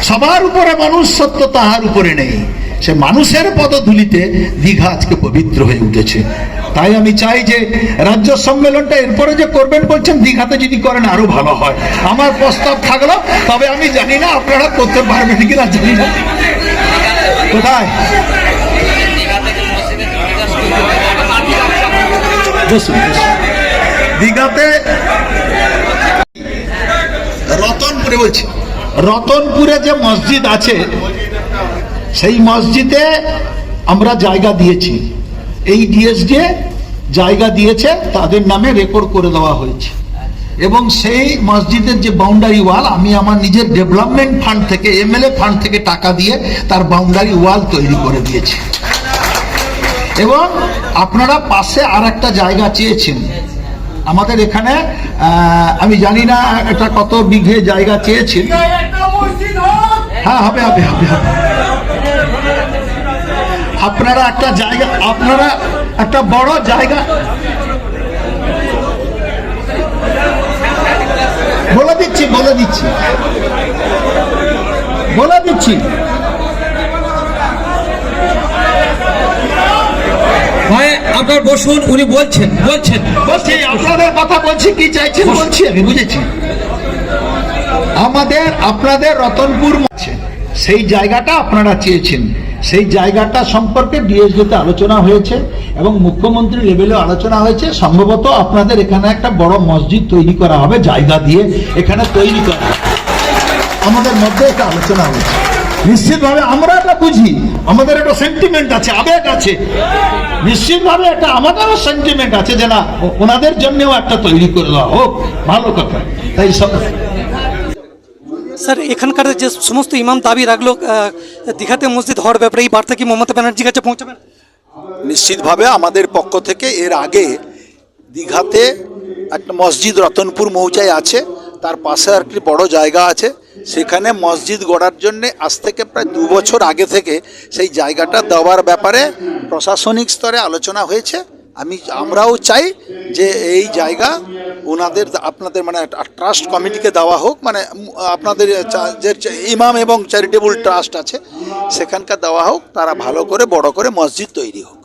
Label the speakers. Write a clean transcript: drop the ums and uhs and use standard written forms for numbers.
Speaker 1: সবার উপরে মানুষ সত্য, তাহার উপরে নেই। সে মানুষের পদধূলিতে দীঘা আজকে পবিত্র হয়ে উঠেছে। তাই আমি চাই যে রাজ্য সম্মেলনটা এরপরে যে করবেন বলছেন, দীঘাতে যদি করেন আরো ভালো হয়। আমার প্রস্তাব থাকলো, তবে আমি জানি না আপনারা করতে পারবেন কিনা, জানি না। কোথায় দীঘাতে? রতনপুরে বলছি, রতনপুরে যে মসজিদ আছে সেই মসজিদে আমরা জায়গা দিয়েছি। এই ডিএসডি জায়গা দিয়েছে, তাদের নামে রেকর্ড করে দেওয়া হয়েছে। এবং সেই মসজিদের যে বাউন্ডারি ওয়াল, আমি আমার নিজের ডেভেলপমেন্ট ফান্ড থেকে, এমএলএ ফান্ড থেকে টাকা দিয়ে তার বাউন্ডারি ওয়াল তৈরি করে দিয়েছি। এবং আপনারা পাশে আর একটা জায়গা চেয়েছেন আমাদের এখানে, আমি জানি না এটা কত বিঘে জায়গা চেয়েছেন। হ্যাঁ, হবে হবে হবে হবে। আপনারা একটা জায়গা, আপনারা একটা বড় জায়গা বলে দিচ্ছি, বলে দিচ্ছি, বলে দিচ্ছি।
Speaker 2: ভাই আপনার বসুন, উনি বলছেন বলছেন
Speaker 1: বলছি, আপনাদের কথা বলছি, কি চাইছেন বলছি, আমি বুঝেছি। আমাদের আপনাদের রতনপুর আছে, সেই জায়গাটা আপনারা চেয়েছেন। সেই জায়গাটা সম্পর্কে ডিএসডিতে আলোচনা হয়েছে এবং মুখ্যমন্ত্রী লেভেলে আলোচনা হয়েছে। সম্ভবত আপনাদের এখানে একটা বড় মসজিদ তৈরি করা হবে, জায়গা দিয়ে এখানে তৈরি করা হবে। আমাদের মধ্যে একটা আলোচনা হয়েছে। নিশ্চিতভাবে আমরা এটা বুঝি, আমাদের একটা সেন্টিমেন্ট আছে, আবেগ আছে। নিশ্চিতভাবে এটা আমাদেরও সেন্টিমেন্ট আছে যে না, ওনাদের জন্যও একটা তৈরি করে দেওয়া হোক, ভালো কথা। তাই সব
Speaker 3: স্যার, এখানকার যে সমস্ত ইমাম দাবি রাখলো দীঘাতে মসজিদ হওয়ার ব্যাপারে, এই বার্তা কি মমতা ব্যানার্জির কাছে পৌঁছাবেন?
Speaker 4: নিশ্চিতভাবে আমাদের পক্ষ থেকে এর আগে দীঘাতে একটা মসজিদ রতনপুর মৌজায় আছে, তার পাশে আর কি বড় জায়গা আছে, সেখানে মসজিদ গড়ার জন্য আজ থেকে প্রায় 2 বছর আগে থেকে সেই জায়গাটা দেওয়ার ব্যাপারে প্রশাসনিক স্তরে আলোচনা হয়েছে। আমরাও চাই যে এই জায়গা ওনাদের, আপনাদের মানে ট্রাস্ট কমিটিকে দেওয়া হোক, মানে আপনাদের যে ইমাম এবং চ্যারিটেবল ট্রাস্ট আছে সেখানকার দেওয়া হোক, তারা ভালো করে বড় করে মসজিদ তৈরি হোক।